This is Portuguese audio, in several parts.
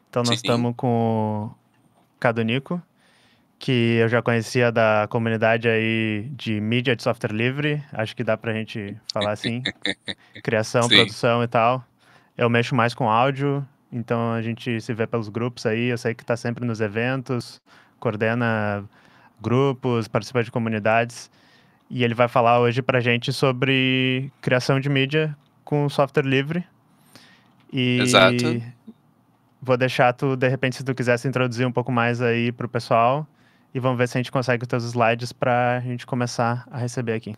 Então nós Sim. estamos com o Cadonico, que eu já conhecia da comunidade aí de mídia de software livre, acho que dá pra gente falar assim, criação, Sim. produção e tal. Eu mexo mais com áudio, então a gente se vê pelos grupos aí, eu sei que tá sempre nos eventos, coordena grupos, participa de comunidades, e ele vai falar hoje pra gente sobre criação de mídia com software livre. Exato. E vou deixar tu, de repente, se tu quiser se introduzir um pouco mais aí pro pessoal. E vamos ver se a gente consegue os teus slides pra gente começar a receber aqui.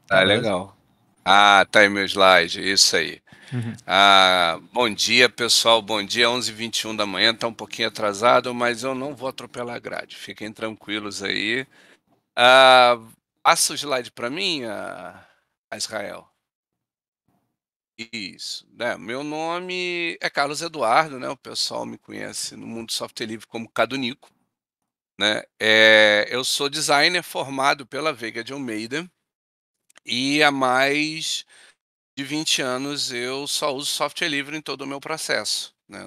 Tá, Tá beleza? legal. Ah, tá aí meu slide, isso aí. Uhum. Bom dia, pessoal. Bom dia, 11h21 da manhã. Tá um pouquinho atrasado, mas eu não vou atropelar a grade. Fiquem tranquilos aí. Ah, Passa o slide para mim, a Israel. Isso, né? Meu nome é Carlos Eduardo, né? O pessoal me conhece no mundo do software livre como Cadunico, né? Eu sou designer formado pela Veiga de Almeida e há mais de 20 anos eu só uso software livre em todo o meu processo, né?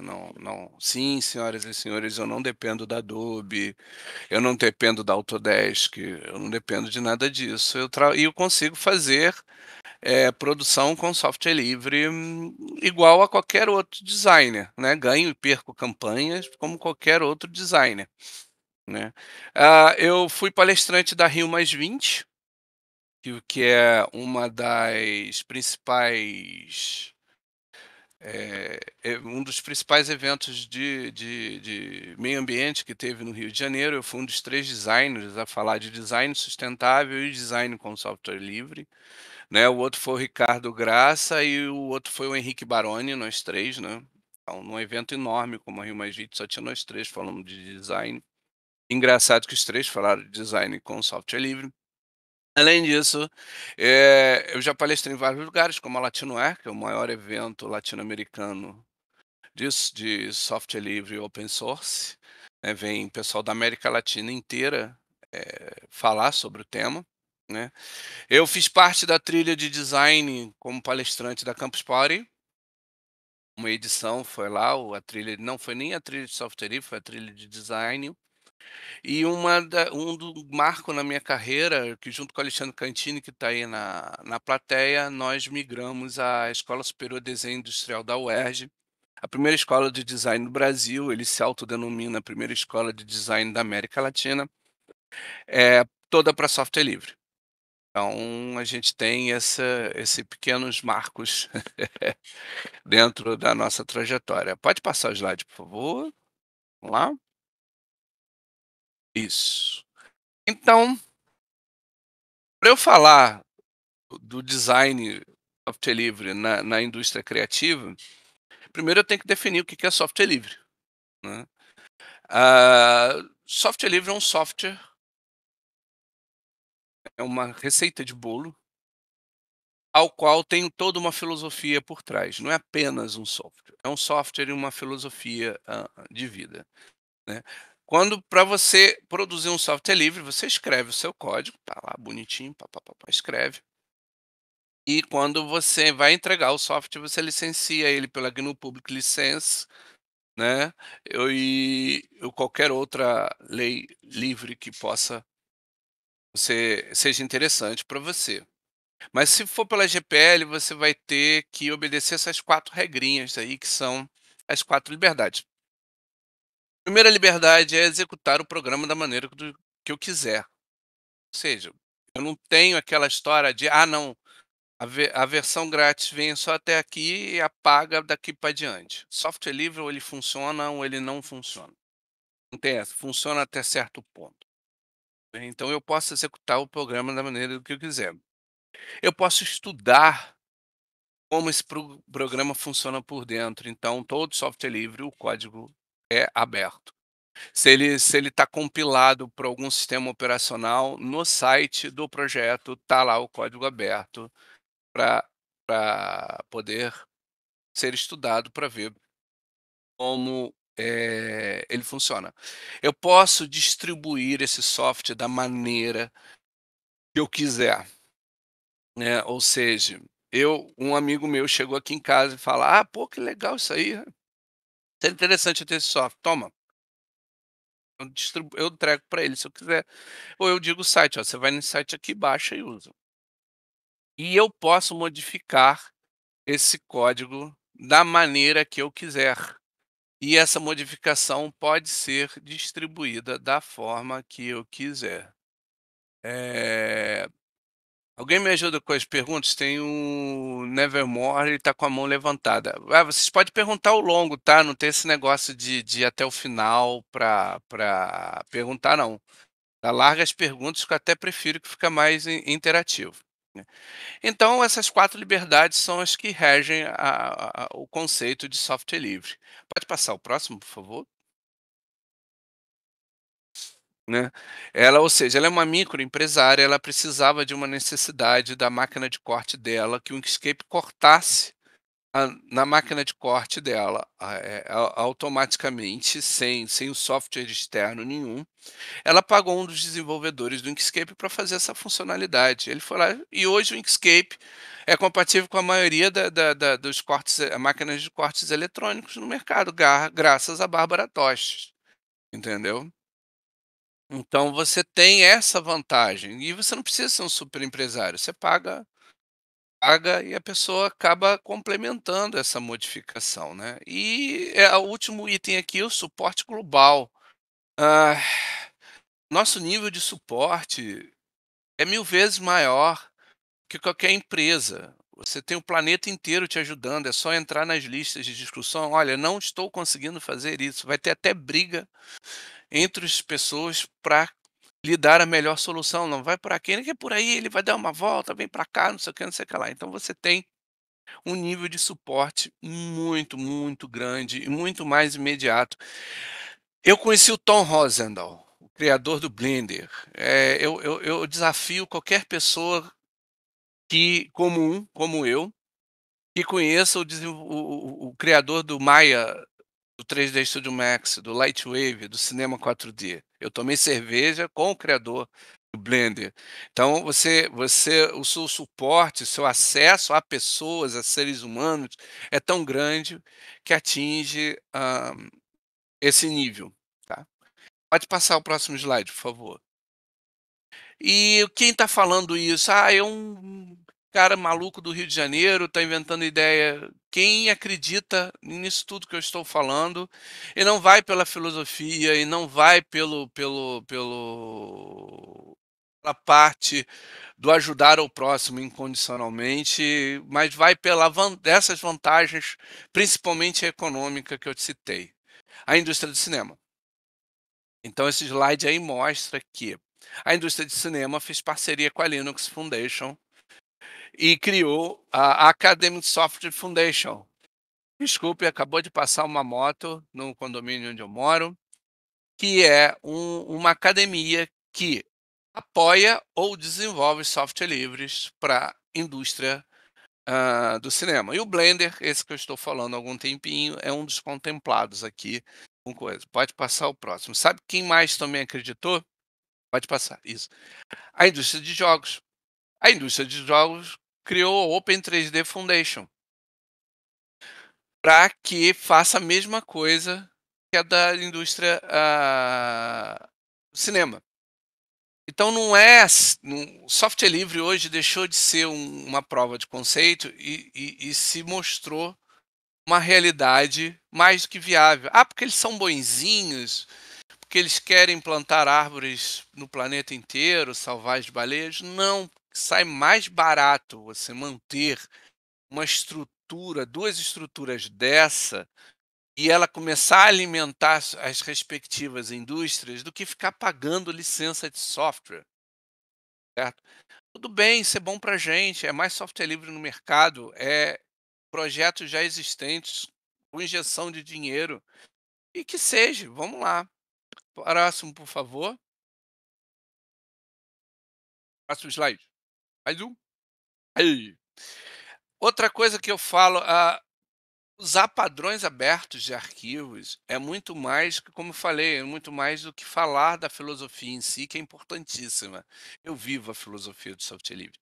Sim, senhoras e senhores, eu não dependo da Adobe, eu não dependo da Autodesk, eu não dependo de nada disso. E eu consigo fazer produção com software livre igual a qualquer outro designer, né? Ganho e perco campanhas como qualquer outro designer, né? Eu fui palestrante da Rio Mais 20, que é uma das principais um dos principais eventos de meio ambiente que teve no Rio de Janeiro. Eu fui um dos 3 designers a falar de design sustentável e design com software livre, né? O outro foi o Ricardo Graça e o outro foi o Henrique Baroni, nós 3, né? Então, num evento enorme como a Rio Mais 20, só tinha nós 3 falando de design. Engraçado que os 3 falaram de design com software livre. Além disso, eu já palestrei em vários lugares, como a Latinoair, que é o maior evento latino-americano de software livre e open source, né? Vem pessoal da América Latina inteira falar sobre o tema, né? Eu fiz parte da trilha de design como palestrante da Campus Party. Uma edição foi lá, a trilha não foi nem a trilha de software livre, foi a trilha de design. E do marco na minha carreira, que junto com o Alexandre Cantini, que está aí na plateia, nós migramos à Escola Superior de Desenho Industrial da UERJ, a primeira escola de design do Brasil. Ele se autodenomina a primeira escola de design da América Latina, toda para software livre. Então, a gente tem esse pequenos marcos dentro da nossa trajetória. Pode passar o slide, por favor? Vamos lá? Isso. Então, para eu falar do design software livre na indústria criativa, primeiro eu tenho que definir o que é software livre, né? Software livre é um software, é uma receita de bolo, ao qual tem toda uma filosofia por trás. Não é apenas um software, é um software e uma filosofia de vida, né? Quando para você produzir um software livre, você escreve o seu código, tá lá bonitinho, pá, pá, pá, pá, escreve. E quando você vai entregar o software, você licencia ele pela GNU Public License, né? Ou qualquer outra lei livre que possa seja interessante para você. Mas se for pela GPL, você vai ter que obedecer essas 4 regrinhas aí, que são as 4 liberdades. Primeira liberdade é executar o programa da maneira que eu quiser. Ou seja, eu não tenho aquela história de: "Ah, não, a versão grátis vem só até aqui e apaga daqui para diante". Software livre, ou ele funciona ou ele não funciona. Não tem essa, funciona até certo ponto. Então eu posso executar o programa da maneira que eu quiser. Eu posso estudar como esse programa funciona por dentro. Então, todo software livre, o código é aberto. Se ele está compilado por algum sistema operacional, no site do projeto está lá o código aberto para poder ser estudado, para ver como ele funciona. Eu posso distribuir esse software da maneira que eu quiser, né? Ou seja, um amigo meu chegou aqui em casa e fala: "Ah, pô, que legal isso aí". Seria interessante eu ter esse software. Toma, eu entrego para ele se eu quiser. Ou eu digo o site: "Ó, você vai nesse site aqui, baixa e usa". E eu posso modificar esse código da maneira que eu quiser. E essa modificação pode ser distribuída da forma que eu quiser. Eh, Alguém me ajuda com as perguntas? Tem o Nevermore, ele está com a mão levantada. Ah, vocês podem perguntar ao longo, tá? Não tem esse negócio de ir até o final para perguntar, não. Tá? Larga as perguntas, que eu até prefiro, que fica mais interativo, né? Então, essas 4 liberdades são as que regem o conceito de software livre. Pode passar o próximo, por favor? Né. Ela, ou seja, ela é uma microempresária, ela precisava de uma necessidade da máquina de corte dela, que o Inkscape cortasse na máquina de corte dela, automaticamente, sem o software externo nenhum. Ela pagou um dos desenvolvedores do Inkscape para fazer essa funcionalidade. Ele foi lá e hoje o Inkscape é compatível com a maioria dos cortes, máquinas de cortes eletrônicos no mercado, graças a Bárbara Tostes, entendeu? Então você tem essa vantagem e você não precisa ser um super empresário, você paga e a pessoa acaba complementando essa modificação, né. E, o último item aqui, o suporte global. Ah, Nosso nível de suporte é 1000 vezes maior que qualquer empresa. Você tem o planeta inteiro te ajudando, é só entrar nas listas de discussão: "Olha, não estou conseguindo fazer isso", vai ter até briga entre as pessoas para lhe dar a melhor solução. Não vai por aqui, nem que é por aí, ele vai dar uma volta, vem para cá, não sei o que, não sei o que lá. Então você tem um nível de suporte muito, muito grande e muito mais imediato. Eu conheci o Tom Rosendahl, o criador do Blender. Eu desafio qualquer pessoa que comum, como eu, que conheça o criador do Maya, do 3D Studio Max, do Lightwave, do cinema 4D. Eu tomei cerveja com o criador do Blender. Então o seu suporte, o seu acesso a pessoas, a seres humanos, é tão grande que atinge, esse nível, tá. Pode passar o próximo slide, por favor. E quem está falando isso? "Ah, é um cara maluco do Rio de Janeiro, está inventando ideia". Quem acredita nisso tudo que eu estou falando, e não vai pela filosofia, e não vai pela parte do ajudar o próximo incondicionalmente, mas vai pela dessas vantagens, principalmente econômica, que eu te citei. A indústria do cinema. Então esse slide aí mostra que a indústria de cinema fez parceria com a Linux Foundation e criou a Academic Software Foundation. Desculpe, acabou de passar uma moto no condomínio onde eu moro, que é uma academia que apoia ou desenvolve software livres para a indústria, do cinema. E o Blender, esse que eu estou falando há algum tempinho, é um dos contemplados aqui com coisa. Pode passar o próximo. Sabe quem mais também acreditou? Pode passar, isso. A indústria de jogos. A indústria de jogos criou a Open 3D Foundation para que faça a mesma coisa que a da indústria, do cinema. Então não é o software livre hoje deixou de ser uma prova de conceito e se mostrou uma realidade mais do que viável. Ah, porque eles são bonzinhos, porque eles querem plantar árvores no planeta inteiro, salvar as baleias. Não, sai mais barato você manter uma estrutura, 2 estruturas dessa, e ela começar a alimentar as respectivas indústrias, do que ficar pagando licença de software, certo? Tudo bem, isso é bom para gente, é mais software livre no mercado, é projetos já existentes com injeção de dinheiro, e que seja, vamos lá. Próximo, por favor. Próximo slide. Mais um. Aí. Outra coisa que eu falo, usar padrões abertos de arquivos é muito mais, como eu falei, é muito mais do que falar da filosofia em si, que é importantíssima. Eu vivo a filosofia do software livre.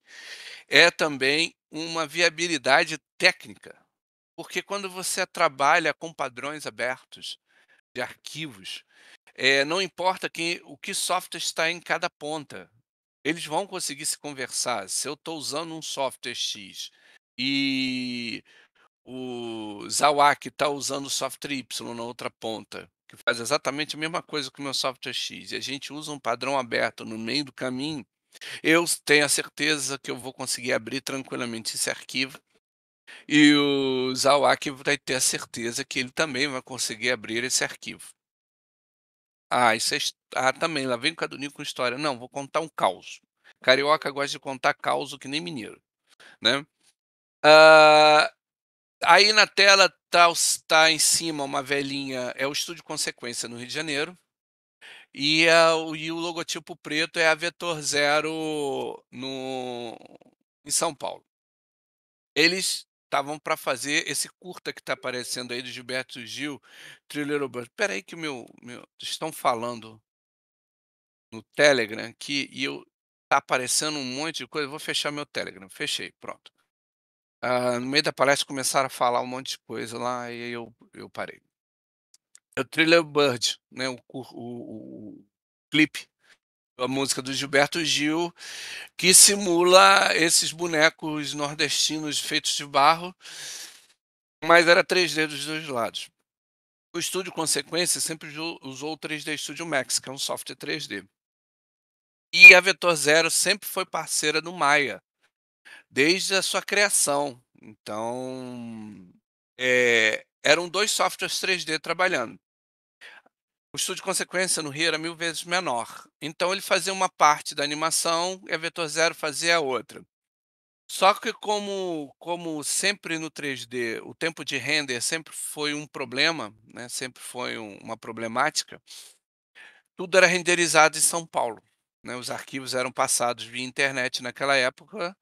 É também uma viabilidade técnica. Porque quando você trabalha com padrões abertos de arquivos, não importa o que software está em cada ponta, eles vão conseguir se conversar. Se eu estou usando um software X e o Zawak está usando o software Y na outra ponta, que faz exatamente a mesma coisa que o meu software X, e a gente usa um padrão aberto no meio do caminho, eu tenho a certeza que eu vou conseguir abrir tranquilamente esse arquivo, e o Zawak vai ter a certeza que ele também vai conseguir abrir esse arquivo. Ah, isso também, lá vem o Caduninho com história. Não, vou contar um caos. Carioca gosta de contar causo que nem mineiro, né. Ah, aí na tela tá em cima uma velhinha, é o Estúdio Consequência no Rio de Janeiro, e o logotipo preto é a Vetor Zero em São Paulo. Eles estavam para fazer esse curta que está aparecendo aí do Gilberto Gil, Thriller Bird. Espera aí que estão falando no Telegram aqui tá aparecendo um monte de coisa, eu vou fechar meu Telegram. Fechei, pronto. No meio da palestra começaram a falar um monte de coisa lá e aí eu parei. É o Thriller Bird, né, o clipe, a música do Gilberto Gil, que simula esses bonecos nordestinos feitos de barro, mas era 3D dos 2 lados. O Estúdio Consequência sempre usou o 3D Studio Max, que é um software 3D. E a Vetor Zero sempre foi parceira do Maya, desde a sua criação. Então, eram 2 softwares 3D trabalhando. O Estúdio Consequência no Rio era 1000 vezes menor, então ele fazia uma parte da animação e a Vetor Zero fazia a outra. Só que como sempre no 3D, o tempo de render sempre foi um problema, né, sempre foi uma problemática, tudo era renderizado em São Paulo, né, os arquivos eram passados via internet naquela época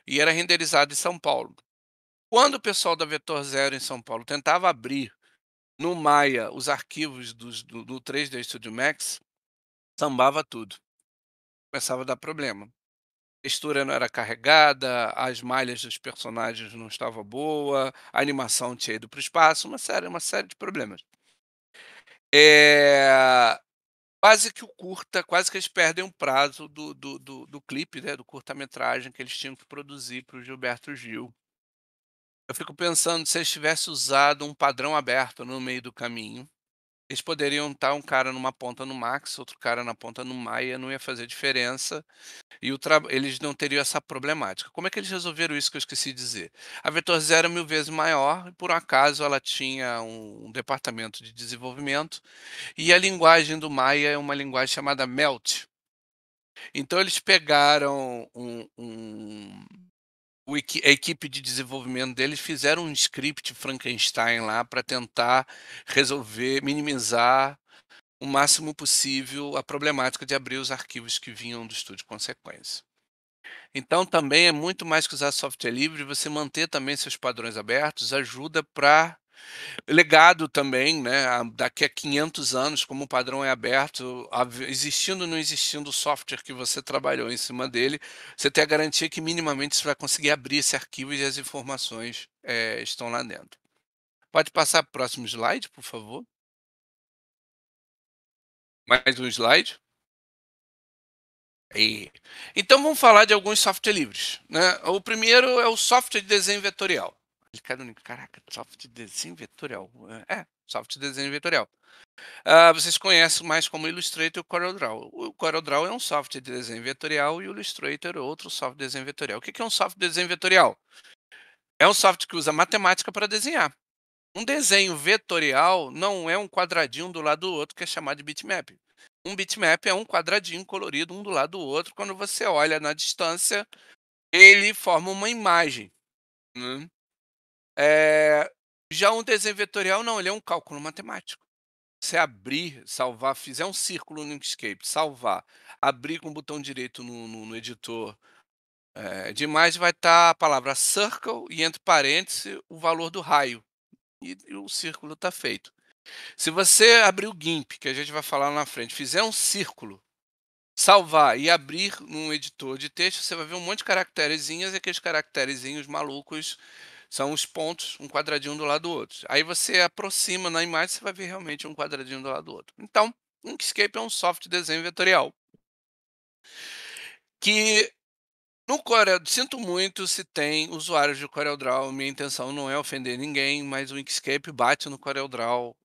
e era renderizado em São Paulo. Quando o pessoal da Vetor Zero em São Paulo tentava abrir no Maya os arquivos do 3D Studio Max, sambava tudo, começava a dar problema. A textura não era carregada, as malhas dos personagens não estava boa, a animação tinha ido para o espaço, uma série de problemas. Eh, quase que eles perdem o prazo do clipe, né, do curta-metragem que eles tinham que produzir para o Gilberto Gil. Eu fico pensando, se eles tivessem usado um padrão aberto no meio do caminho, eles poderiam estar um cara numa ponta no Max, outro cara na ponta no Maya, não ia fazer diferença, e eles não teriam essa problemática. Como é que eles resolveram isso que eu esqueci de dizer? A Vetor Zero é 1000 vezes maior, e por um acaso ela tinha um departamento de desenvolvimento, e a linguagem do Maya é uma linguagem chamada Melt. Então eles pegaram a equipe de desenvolvimento deles fizeram um script Frankenstein lá para tentar resolver, minimizar o máximo possível a problemática de abrir os arquivos que vinham do Estúdio Consequência. Então também é muito mais que usar software livre, você manter também seus padrões abertos ajuda para legado também, né, daqui a 500 anos, como o padrão é aberto, existindo ou não existindo o software que você trabalhou em cima dele, você tem a garantia que minimamente você vai conseguir abrir esse arquivo e as informações estão lá dentro. Pode passar para o próximo slide, por favor? Mais um slide? Aí. Então vamos falar de alguns software livres, né? O primeiro é o software de desenho vetorial. Caraca, software de desenho vetorial. Software de desenho vetorial. Vocês conhecem mais como Illustrator e o CorelDRAW. O CorelDRAW é um software de desenho vetorial e o Illustrator é outro software de desenho vetorial. O que é um software de desenho vetorial? É um software que usa matemática para desenhar. Um desenho vetorial não é um quadradinho do lado do outro que é chamado de bitmap. Um bitmap é um quadradinho colorido um do lado do outro. Quando você olha na distância, ele forma uma imagem, né? Já um desenho vetorial não, ele é um cálculo matemático. Você abrir, salvar, fizer um círculo no Inkscape, salvar, abrir com o botão direito no editor de imagem, vai estar a palavra circle e entre parênteses o valor do raio. E o círculo está feito. Se você abrir o GIMP, que a gente vai falar lá na frente, fizer um círculo, salvar e abrir num editor de texto, você vai ver um monte de caracterezinhos e aqueles caracterezinhos malucos São os pontos, um quadradinho do lado do outro. Aí você aproxima na imagem, você vai ver realmente um quadradinho do lado do outro. Então, Inkscape é um software de desenho vetorial que no Corel, sinto muito se tem usuários de CorelDRAW, minha intenção não é ofender ninguém, mas o Inkscape bate no CorelDRAW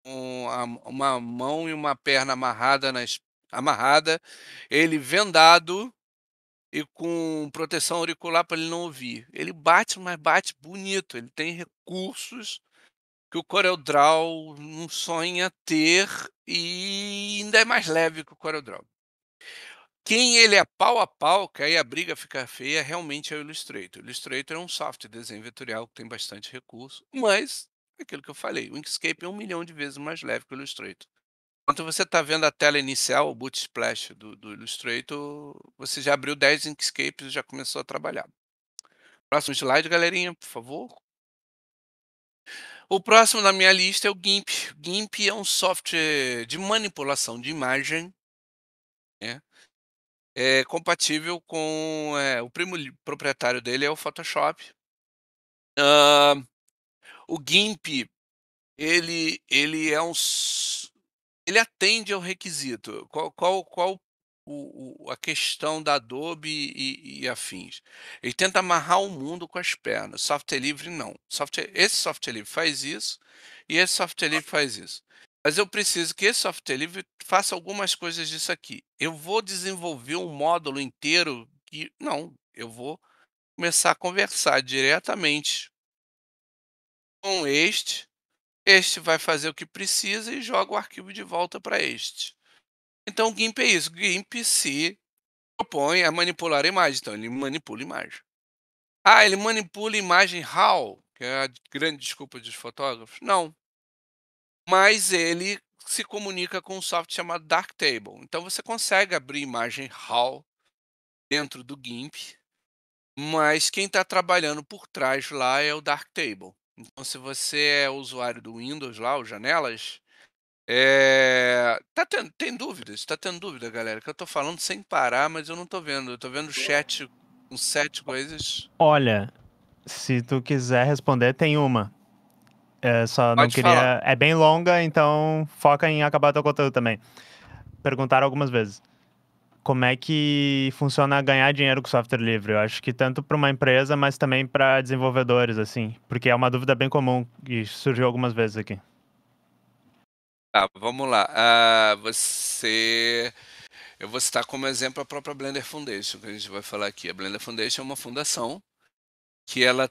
com uma mão e uma perna amarrada, ele vendado e com proteção auricular para ele não ouvir. Ele bate, mas bate bonito, ele tem recursos que o CorelDRAW não sonha ter e ainda é mais leve que o CorelDRAW. Quem ele é pau a pau, que aí a briga fica feia, realmente é o Illustrator. O Illustrator é um software de desenho vetorial que tem bastante recurso, mas é aquilo que eu falei, o Inkscape é 1 milhão de vezes mais leve que o Illustrator. Enquanto você está vendo a tela inicial, o boot splash do Illustrator, você já abriu 10 Inkscapes e já começou a trabalhar. Próximo slide, galerinha, por favor. O próximo na minha lista é o GIMP. O GIMP é um software de manipulação de imagem, né? É compatível com o primo proprietário dele é o Photoshop. O GIMP ele é ele atende ao requisito. Qual a questão da Adobe e afins? Ele tenta amarrar o mundo com as pernas. Software livre não. Esse software livre faz isso e esse software livre faz isso. Mas eu preciso que esse software livre faça algumas coisas disso aqui. Eu vou desenvolver um módulo inteiro que não, eu vou começar a conversar diretamente com este vai fazer o que precisa e joga o arquivo de volta para este. Então o GIMP é isso, o GIMP se propõe a manipular a imagem, então ele manipula a imagem. Ah, ele manipula a imagem RAW, que é a grande desculpa dos fotógrafos? Não, mas ele se comunica com um software chamado Darktable. Então você consegue abrir imagem RAW dentro do GIMP, mas quem está trabalhando por trás lá é o Darktable. Então se você é usuário do Windows lá, o Janelas, tem dúvidas? Tá tendo dúvida, galera? Que eu tô falando sem parar, mas eu não tô vendo. Eu tô vendo o chat com 7 coisas. Olha, se tu quiser responder, tem uma. Só não Pode falar. queria. É bem longa, então foca em acabar teu conteúdo também. Perguntaram algumas vezes. Como é que funciona ganhar dinheiro com software livre? Eu acho que tanto para uma empresa, mas também para desenvolvedores, assim. Porque é uma dúvida bem comum e surgiu algumas vezes aqui. Tá, vamos lá. Eu vou citar como exemplo a própria Blender Foundation, que a gente vai falar aqui. A Blender Foundation é uma fundação que ela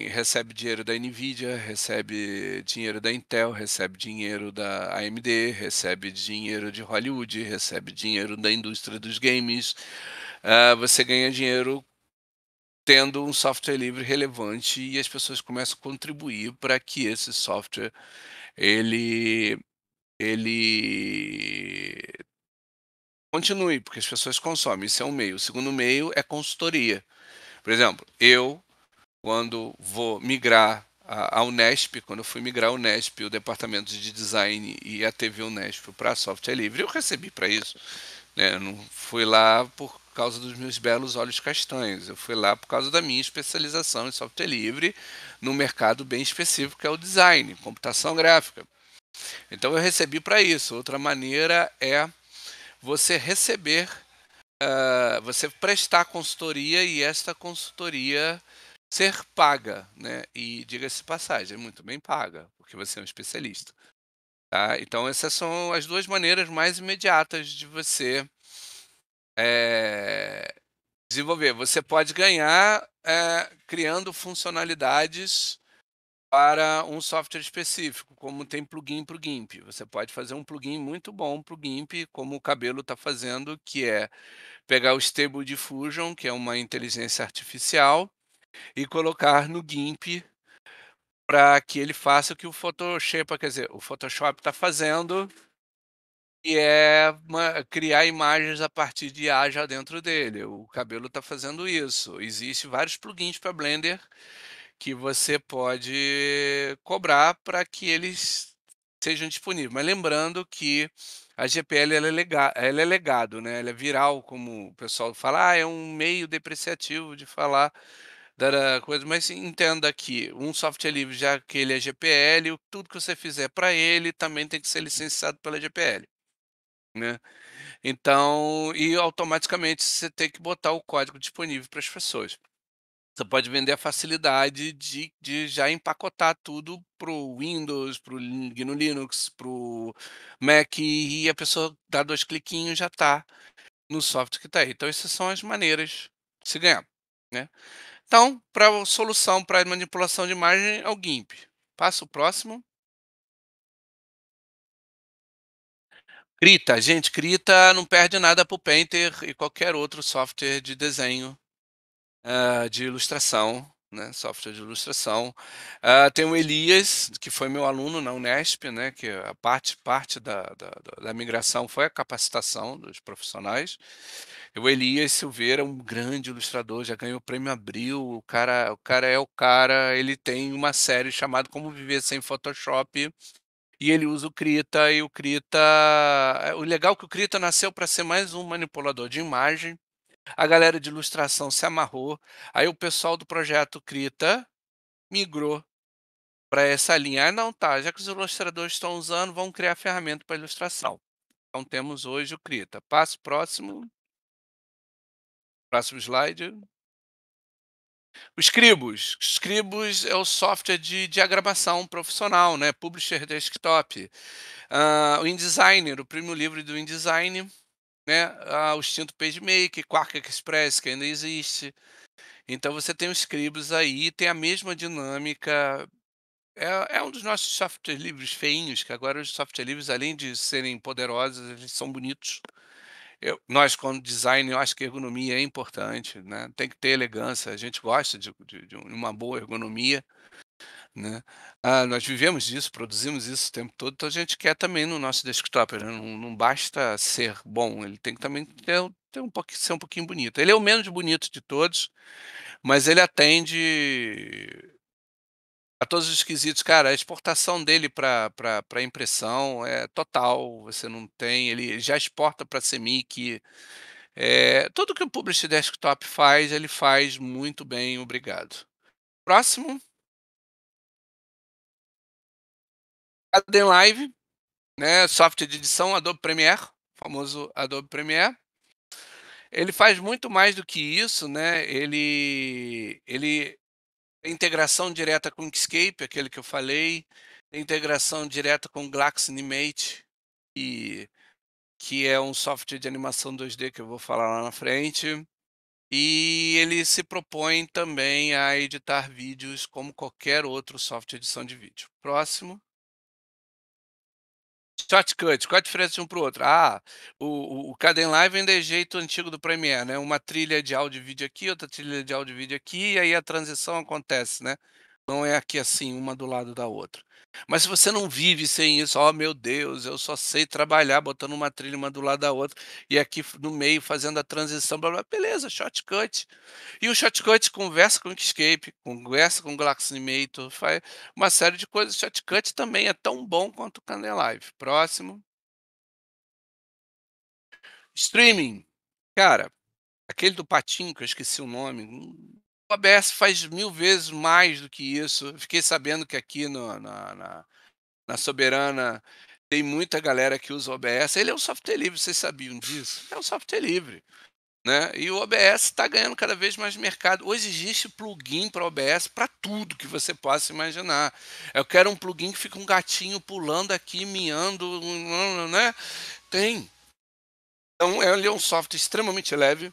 recebe dinheiro da Nvidia, recebe dinheiro da Intel, recebe dinheiro da AMD, recebe dinheiro de Hollywood, recebe dinheiro da indústria dos games. Você ganha dinheiro tendo um software livre relevante e as pessoas começam a contribuir para que esse software ele ele continue, porque as pessoas consomem. Isso é um meio. O segundo meio é consultoria. Por exemplo, eu quando vou migrar a Unesp, quando eu fui migrar a Unesp, o departamento de design e a TV Unesp para software livre, eu recebi para isso, né? Eu não fui lá por causa dos meus belos olhos castanhos, eu fui lá por causa da minha especialização em software livre, num mercado bem específico que é o design, computação gráfica. Então eu recebi para isso. Outra maneira é você receber, você prestar consultoria e esta consultoria ser paga, né? E diga-se de passagem, é muito bem paga, porque você é um especialista, tá? Então essas são as duas maneiras mais imediatas de você eh, desenvolver. Você pode ganhar criando funcionalidades para um software específico, como tem plugin para o GIMP. Você pode fazer um plugin muito bom para o GIMP, como o Cabelo está fazendo, que é pegar o Stable Diffusion, que é uma inteligência artificial, e colocar no GIMP para que ele faça o que o Photoshop, quer dizer, o Photoshop está fazendo, e é criar imagens a partir de IA já dentro dele. O Cabelo está fazendo isso. Existem vários plugins para Blender que você pode cobrar para que eles sejam disponíveis. Mas lembrando que a GPL ela é legado, né? Ela é viral, como o pessoal fala, é um meio depreciativo de falar da coisa, mas entenda que um software livre, já que ele é GPL, tudo que você fizer para ele também tem que ser licenciado pela GPL, né. Então e automaticamente você tem que botar o código disponível para as pessoas. Você pode vender a facilidade de já empacotar tudo para o Windows, para o GNU Linux, para o Mac, e a pessoa dá 2 cliquinhos, já está no software que está aí. Então essas são as maneiras de se ganhar, né. Então, para solução para manipulação de imagem é o GIMP. Passa o próximo. Krita, gente, Krita não perde nada para o Painter e qualquer outro software de desenho, de ilustração, né, software de ilustração. Tem o Elias, que foi meu aluno na Unesp, né, que a parte da migração foi a capacitação dos profissionais. O Elias Silveira é um grande ilustrador, já ganhou o prêmio Abril, o cara é o cara, ele tem uma série chamada Como Viver Sem Photoshop, e ele usa o Krita, e o Krita o legal é que o Krita nasceu para ser mais um manipulador de imagem, a galera de ilustração se amarrou, aí o pessoal do projeto Krita migrou para essa linha. "Ah, não, tá, já que os ilustradores estão usando, vamos criar ferramenta para ilustração". Então temos hoje o Krita. Passo próximo slide. O Scribus. Scribus é o software de diagramação profissional, né, Publisher Desktop. O InDesigner, o primo livre do InDesign, né, o extinto PageMaker, Quark Express, que ainda existe. Então você tem os Scribus aí, tem a mesma dinâmica. É um dos nossos software livres feinhos, que agora os software livres, além de serem poderosos, eles são bonitos. Nós, como design, eu acho que ergonomia é importante, né, tem que ter elegância, a gente gosta de uma boa ergonomia, né. Nós vivemos disso, produzimos isso o tempo todo, então a gente quer também no nosso desktop, né, não basta ser bom, ele tem que também ter um pouquinho ser um pouquinho bonito. Ele é o menos bonito de todos, mas ele atende a todos os quesitos. Cara, a exportação dele para impressão é total, você não tem ele já exporta para CMYK. Tudo que o Publish Desktop faz, ele faz muito bem, obrigado. Próximo, Kdenlive, né, software de edição Adobe Premiere, famoso Adobe Premiere. Ele faz muito mais do que isso, né, ele tem integração direta com o Inkscape, aquele que eu falei, tem integração direta com o Glax Animate, e que é um software de animação 2D que eu vou falar lá na frente. E ele se propõe também a editar vídeos como qualquer outro software de edição de vídeo. Próximo. Shotcut, qual a diferença de um para o outro? O Kdenlive ainda é jeito antigo do Premiere, né, uma trilha de áudio e vídeo aqui, outra trilha de áudio e vídeo aqui, e aí a transição acontece, né. Não é aqui assim, uma do lado da outra. Mas se você não vive sem isso, "Oh, meu Deus, eu só sei trabalhar botando uma trilha uma do lado da outra, e aqui no meio fazendo a transição, blá blá", beleza, Shotcut. E o Shotcut conversa com o Inkscape, conversa com o Glax Animator, faz uma série de coisas. O Shotcut também é tão bom quanto o Kdenlive. Próximo. Streaming. Cara, aquele do patinho que eu esqueci o nome, o OBS faz 1000 vezes mais do que isso. Eu fiquei sabendo que aqui no na Soberana tem muita galera que usa o OBS. Ele é um software livre, vocês sabiam disso? É um software livre. Né, e o OBS está ganhando cada vez mais mercado. Hoje existe plugin para OBS para tudo que você possa imaginar. Eu quero um plugin que fica um gatinho pulando aqui, miando, né? Tem. Então ele é um software extremamente leve.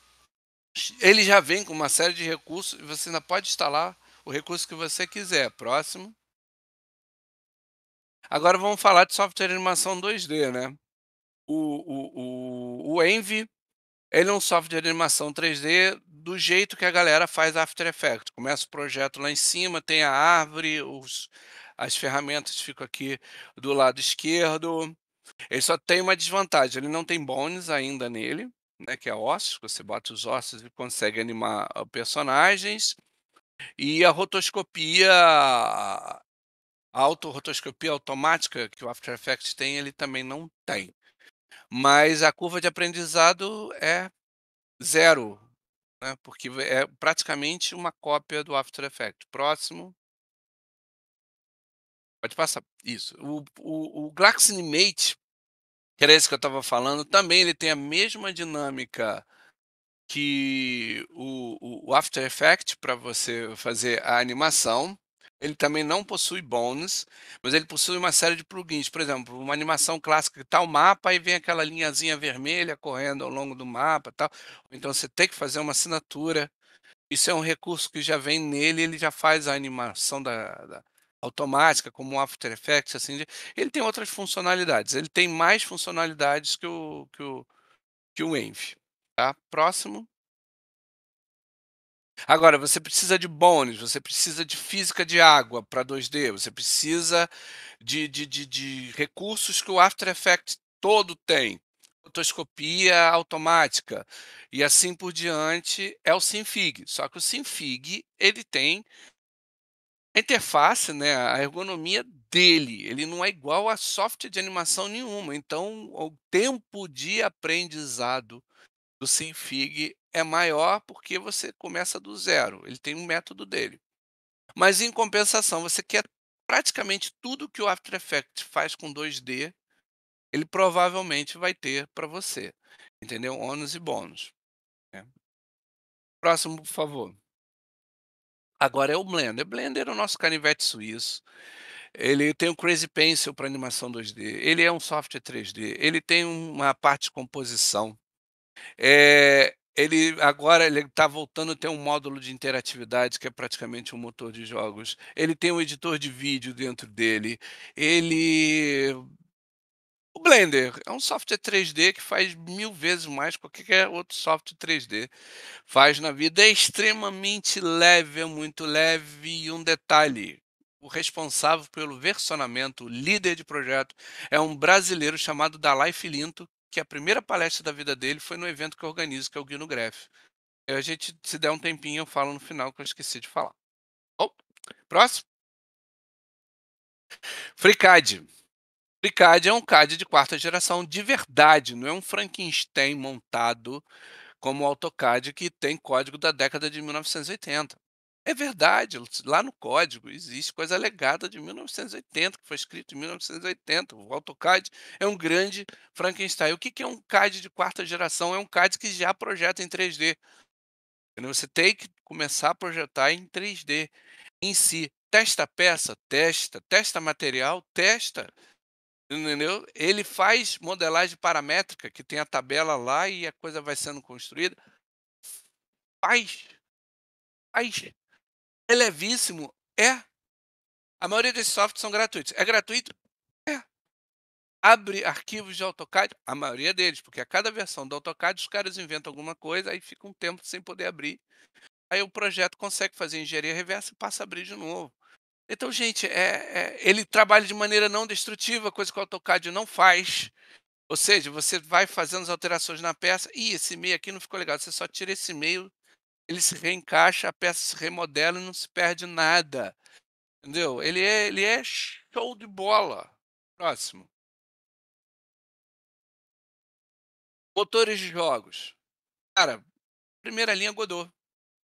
Ele já vem com uma série de recursos e você ainda pode instalar o recurso que você quiser. Próximo. Agora vamos falar de software de animação 2D, né? O Envy. Ele é um software de animação 3D do jeito que a galera faz After Effects. Começa o projeto lá em cima, tem a árvore, as ferramentas ficam aqui do lado esquerdo. Ele só tem uma desvantagem, ele não tem bones ainda nele, né, que é ossos, você bota os ossos e consegue animar personagens. E a rotoscopia, a autorrotoscopia automática que o After Effects tem, ele também não tem. Mas a curva de aprendizado é zero. né, porque é praticamente uma cópia do After Effects. Próximo, pode passar. Isso. O Glaxinimate, que era esse que eu estava falando, também ele tem a mesma dinâmica que o After Effects para você fazer a animação. Ele também não possui bônus, mas ele possui uma série de plugins. Por exemplo, uma animação clássica que tá o mapa e vem aquela linhazinha vermelha correndo ao longo do mapa, tal. Então você tem que fazer uma assinatura. Isso é um recurso que já vem nele, ele já faz a animação automática, como o After Effects, assim. Ele tem outras funcionalidades. Ele tem mais funcionalidades que o Envy, tá? Próximo. Agora, você precisa de bônus, você precisa de física de água para 2D, você precisa de recursos que o After Effects todo tem. Fotoscopia automática e assim por diante é o Synfig. Só que o Synfig, ele tem a interface, né, a ergonomia dele, ele não é igual a software de animação nenhuma, então o tempo de aprendizado do Synfig é maior, porque você começa do zero, ele tem um método dele. Mas em compensação, você quer praticamente tudo que o After Effects faz com 2D, ele provavelmente vai ter para você, entendeu? Ônus e bônus, né. Próximo, por favor. Agora é o Blender. Blender é o nosso canivete suíço. Ele tem o Crazy Pencil para animação 2D, ele é um software 3D, ele tem uma parte de composição. Ele agora ele está voltando a ter um módulo de interatividade que é praticamente um motor de jogos. Ele tem um editor de vídeo dentro dele. Ele o Blender é um software 3D que faz 1000 vezes mais que qualquer outro software 3D faz na vida. É extremamente leve, é muito leve. E um detalhe: o responsável pelo versionamento, o líder de projeto, é um brasileiro chamado Dalai Filinto, que a primeira palestra da vida dele foi no evento que eu organizo, que é o Guino Gref. A gente, se der um tempinho, eu falo no final, que eu esqueci de falar. Bom, próximo. FreeCAD. FreeCAD é um CAD de quarta geração de verdade, não é um Frankenstein montado como o AutoCAD, que tem código da década de 1980. É verdade, lá no código existe coisa legada de 1980, que foi escrito em 1980. O AutoCAD é um grande Frankenstein. O que que é um CAD de quarta geração? É um CAD que já projeta em 3D. Entendeu? Você tem que começar a projetar em 3D em si. Testa a peça? Testa. Testa material? Testa. Entendeu? Ele faz modelagem paramétrica, que tem a tabela lá e a coisa vai sendo construída. Faz, faz. É levíssimo? É. A maioria desses softwares são gratuitos. É gratuito? É. Abre arquivos de AutoCAD? A maioria deles, porque a cada versão do AutoCAD os caras inventam alguma coisa, aí fica um tempo sem poder abrir. Aí o projeto consegue fazer engenharia reversa e passa a abrir de novo. Então, gente, ele trabalha de maneira não destrutiva, coisa que o AutoCAD não faz. Ou seja, você vai fazendo as alterações na peça. Ih, esse meio aqui não ficou legal. Você só tira esse meio, ele se reencaixa, a peça se remodela e não se perde nada. Entendeu? Ele é show de bola. Próximo. Motores de jogos. Cara, primeira linha Godot.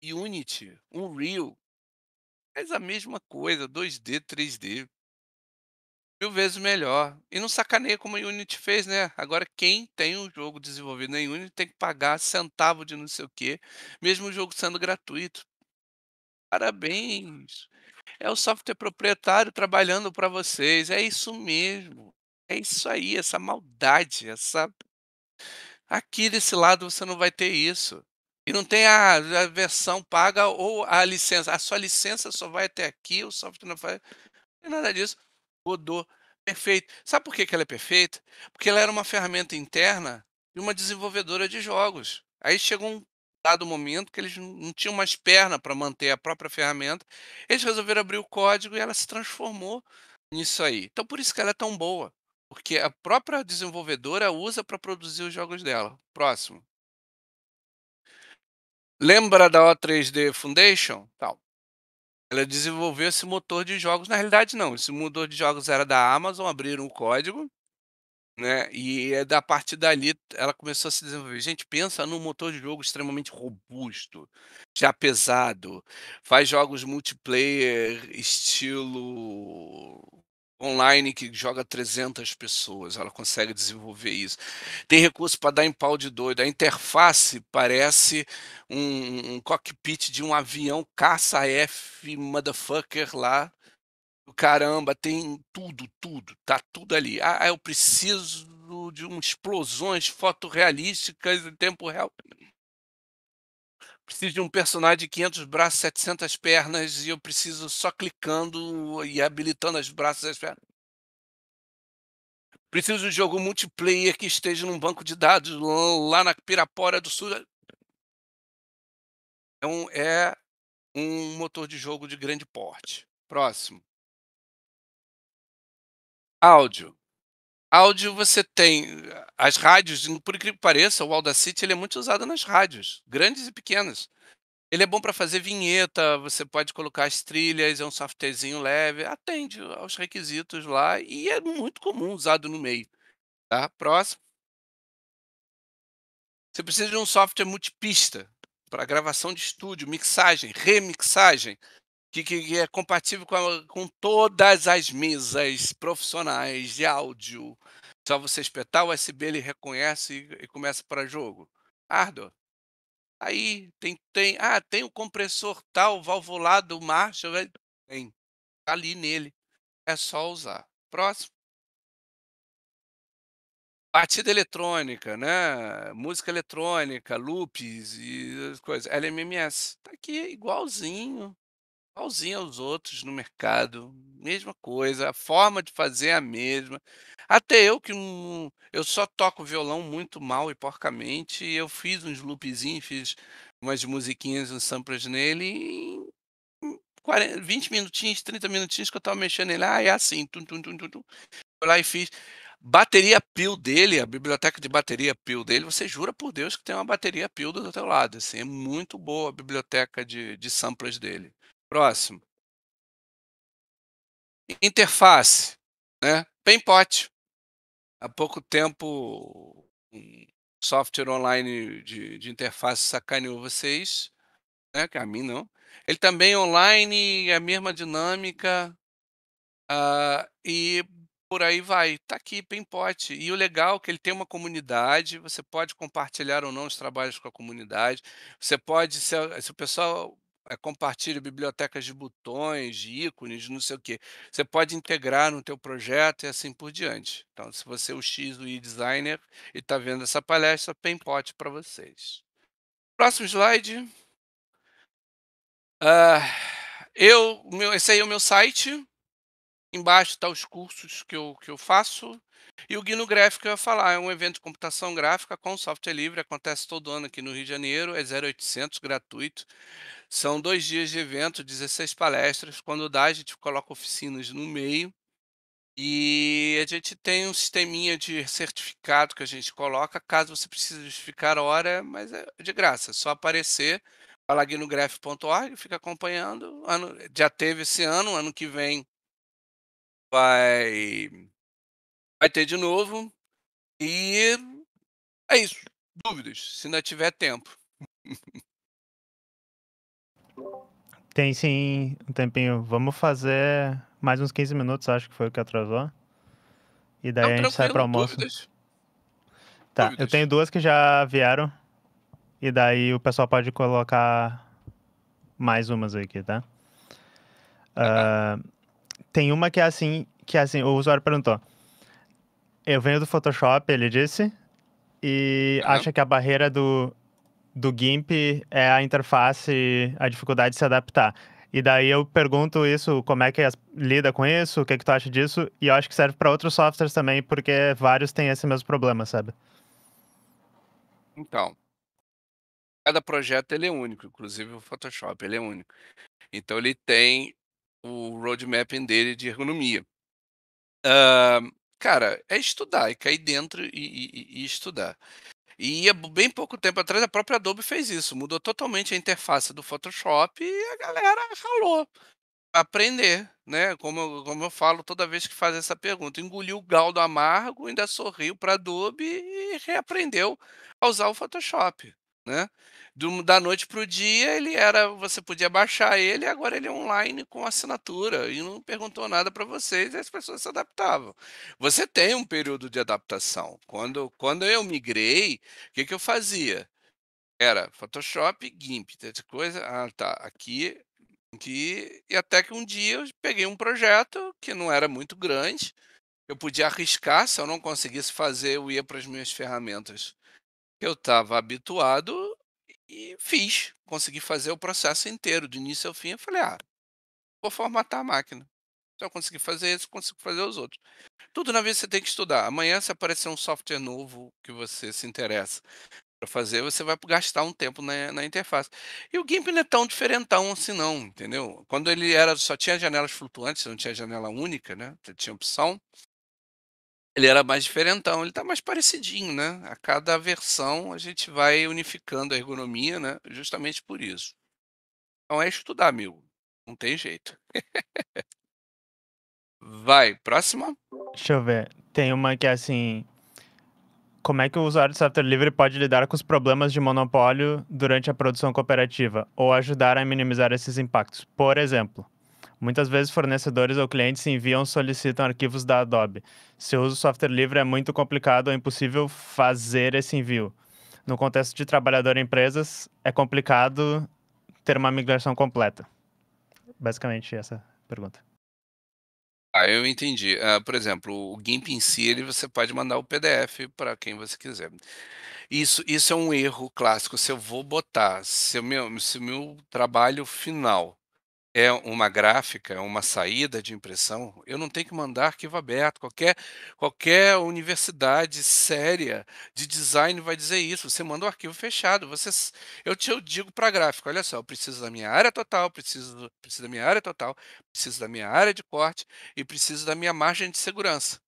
Unity, Unreal. Faz a mesma coisa, 2D, 3D. Mil vezes melhor. E não sacaneia como a Unity fez, né? Agora, quem tem um jogo desenvolvido na Unity tem que pagar centavo de não sei o quê, mesmo o jogo sendo gratuito. Parabéns! É o software proprietário trabalhando para vocês. É isso mesmo. É isso aí, essa maldade, essa. Aqui desse lado você não vai ter isso. E não tem a versão paga ou a licença. A sua licença só vai até aqui, o software não vai. Não tem nada disso. Godot, perfeito. Sabe por que que ela é perfeita? Porque ela era uma ferramenta interna de uma desenvolvedora de jogos. Aí chegou um dado momento que eles não tinham mais perna para manter a própria ferramenta. Eles resolveram abrir o código e ela se transformou nisso aí. Então por isso que ela é tão boa, porque a própria desenvolvedora usa para produzir os jogos dela. Próximo. Lembra da O3D Foundation? Tal. Ela desenvolveu esse motor de jogos. Na realidade, não. Esse motor de jogos era da Amazon, abriram o código, né, e é da partir dali ela começou a se desenvolver. Gente, pensa num motor de jogo extremamente robusto, já pesado, faz jogos multiplayer estilo online que joga 300 pessoas, ela consegue desenvolver isso. Tem recurso para dar em pau de doido, a interface parece um cockpit de um avião caça-F motherfucker lá, caramba, tem tudo, tudo, tá tudo ali. Ah, eu preciso de explosões fotorrealísticas em tempo real. Preciso de um personagem de 500 braços, 700 pernas e eu preciso só clicando e habilitando os braços e as pernas. Preciso de um jogo multiplayer que esteja num banco de dados lá na Pirapora do Sul. É um motor de jogo de grande porte. Próximo. Áudio. Áudio você tem as rádios, por incrível que pareça, o Audacity ele é muito usado nas rádios, grandes e pequenas. Ele é bom para fazer vinheta, você pode colocar as trilhas, é um softwarezinho leve, atende aos requisitos lá e é muito comum usado no meio, tá. Próximo. Você precisa de um software multipista para gravação de estúdio, mixagem, remixagem, que é compatível com todas as mesas profissionais de áudio. Só você espetar o USB, ele reconhece e começa para jogo. Hardware. Aí tem o compressor tal, valvulado, Marshall, tem, tá ali nele, é só usar. Próximo. Batida eletrônica, né, música eletrônica, loops e as coisas, LMMS, tá aqui igualzinho. Igualzinho aos outros no mercado, mesma coisa, a forma de fazer é a mesma. Até eu que não eu só toco violão muito mal e porcamente, e eu fiz uns loopzinhos, fiz umas musiquinhas, uns samples nele em 20 minutinhos, 30 minutinhos que eu estava mexendo nele, é assim, tum, tum, tum, tum, tum. Fui lá e fiz. Bateria Peel dele, a biblioteca de bateria Peel dele, você jura por Deus que tem uma bateria Peel do teu lado, assim, é muito boa a biblioteca de samples dele. Próximo. Interface, né, Painpot. Há pouco tempo, um software online de interface sacaneou vocês, né, que a mim não. Ele também é online, é a mesma dinâmica, e por aí vai. Tá aqui, Painpot. E o legal é que ele tem uma comunidade, você pode compartilhar ou não os trabalhos com a comunidade. Você pode, se o pessoal compartilha bibliotecas de botões, de ícones, não sei o quê, você pode integrar no teu projeto e assim por diante. Então, se você é o X do designer e está vendo essa palestra, Painpot para vocês. Próximo slide. Ah, esse aí é o meu site. Embaixo tá os cursos que eu faço. E o Guino Gráfico eu ia falar, é um evento de computação gráfica com software livre, acontece todo ano aqui no Rio de Janeiro, é 0800, gratuito. São 2 dias de evento, 16 palestras. Quando dá, a gente coloca oficinas no meio. E a gente tem um sisteminha de certificado que a gente coloca, caso você precise justificar a hora, mas é de graça, é só aparecer, vai lá guinograph.org, fica acompanhando. Já teve esse ano que vem vai vai ter de novo, e é isso. Dúvidas, se ainda tiver tempo. Tem sim um tempinho. Vamos fazer mais uns 15 minutos, acho que foi o que atrasou. E daí Não, a gente sai pro tranquilo, almoço. dúvidas, Tá, eu tenho dúvidas. duas que já vieram. E daí o pessoal pode colocar mais umas aqui, tá? Tá. Ah, tem uma que é assim, o usuário perguntou. Eu venho do Photoshop, ele disse, e Aham. acha que a barreira do GIMP é a interface, a dificuldade de se adaptar. E daí eu pergunto isso, como é que lida com isso, o que é que tu acha disso? E eu acho que serve para outros softwares também, porque vários têm esse mesmo problema, sabe? Então, cada projeto ele é único, inclusive o Photoshop, ele é único. Então ele tem o roadmapping dele de ergonomia. Hã, cara, é estudar, e cair dentro e estudar. E há bem pouco tempo atrás a própria Adobe fez isso, mudou totalmente a interface do Photoshop e a galera ralou. aprender, né, como eu falo toda vez que faz essa pergunta, engoliu o galdo amargo, ainda sorriu para Adobe e reaprendeu a usar o Photoshop, né. Da noite para o dia você podia baixar ele, agora ele é online com assinatura e não perguntou nada para vocês e as pessoas se adaptavam. Você tem um período de adaptação. Quando eu migrei, o que que eu fazia? Era Photoshop, GIMP, coisa, tá, aqui, e até que um dia eu peguei um projeto que não era muito grande, eu podia arriscar, se eu não conseguisse fazer, eu ia para as minhas ferramentas que eu estava habituado e fiz. Consegui fazer o processo inteiro, do início ao fim. Eu falei: "Ah, vou formatar a máquina. Se eu conseguir fazer esse, consigo fazer os outros". Tudo na vida você tem que estudar. Amanhã, se aparecer um software novo que você se interessa para fazer, você vai gastar um tempo na interface. E o GIMP não é tão diferentão assim não, entendeu. Quando ele era só tinha janelas flutuantes, não tinha janela única, né, você tinha opção, ele era mais diferentão, ele está mais parecidinho, né. A cada versão a gente vai unificando a ergonomia, né, justamente por isso. Então é estudar, amigo, não tem jeito. Vai, próxima. Deixa eu ver. Tem uma que é assim: como é que o usuário de software livre pode lidar com os problemas de monopólio durante a produção cooperativa ou ajudar a minimizar esses impactos? Por exemplo, muitas vezes fornecedores ou clientes enviam ou solicitam arquivos da Adobe. Se eu uso software livre, é muito complicado ou impossível fazer esse envio. No contexto de trabalhador em empresas, é complicado ter uma migração completa. Basicamente, essa pergunta. Ah, eu entendi. Por exemplo, o GIMP em si, ele você pode mandar o PDF para quem você quiser. Isso é um erro clássico. Se o meu trabalho final é uma gráfica, é uma saída de impressão, eu não tenho que mandar arquivo aberto. Qualquer universidade séria de design vai dizer isso. Você manda o arquivo fechado. Eu digo para gráfico: olha só, eu preciso da minha área total, preciso da minha área total, preciso da minha área de corte e preciso da minha margem de segurança.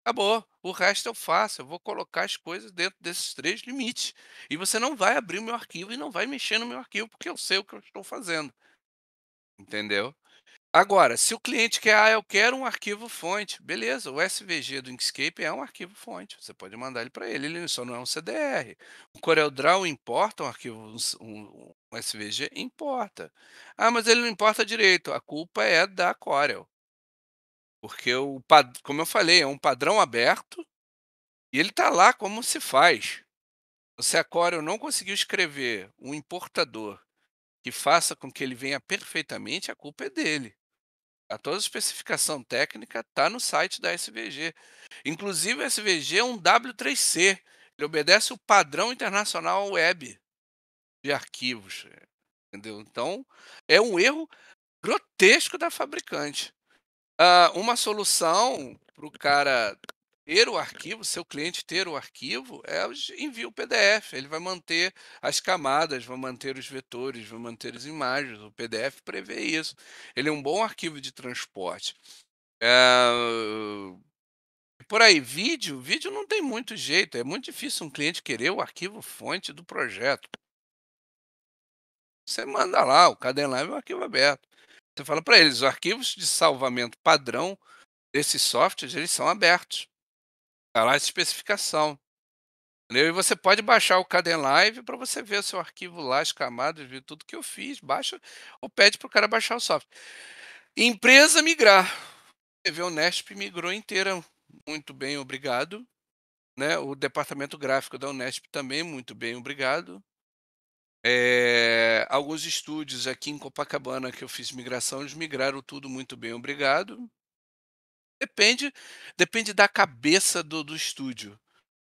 Acabou. O resto eu faço. Eu vou colocar as coisas dentro desses 3 limites. E você não vai abrir o meu arquivo e não vai mexer no meu arquivo, porque eu sei o que eu estou fazendo, entendeu? Agora, se o cliente quer: "Ah, eu quero um arquivo fonte", beleza, o SVG do Inkscape é um arquivo fonte, você pode mandar ele para ele, ele só não é um CDR. O CorelDRAW importa um arquivo, um SVG? Importa. "Ah, mas ele não importa direito", a culpa é da Corel, porque como eu falei, é um padrão aberto e ele está lá como se faz. Se a Corel não conseguiu escrever um importador que faça com que ele venha perfeitamente, a culpa é dele. Toda a especificação técnica está no site da SVG. Inclusive, o SVG é um W3C, ele obedece o padrão internacional web de arquivos, entendeu? Então, é um erro grotesco da fabricante. Uma solução para o cara ter o arquivo, seu cliente ter o arquivo, envia o PDF. Ele vai manter as camadas, vai manter os vetores, vai manter as imagens. O PDF prevê isso. Ele é um bom arquivo de transporte. Eh, por aí, vídeo não tem muito jeito. É muito difícil um cliente querer o arquivo fonte do projeto. Você manda lá, o Kdenlive é um arquivo aberto. Você fala para eles, os arquivos de salvamento padrão desses softwares, eles são abertos. Está lá a especificação, entendeu? E você pode baixar o Kdenlive para você ver o seu arquivo lá, as camadas, ver tudo que eu fiz, baixa ou pede para o cara baixar o software. Empresa migrar. A TV Unesp migrou inteira, muito bem, obrigado, né. O departamento gráfico da Unesp também, muito bem, obrigado. Alguns estúdios aqui em Copacabana que eu fiz migração, eles migraram tudo, muito bem, obrigado. Depende depende da cabeça do estúdio,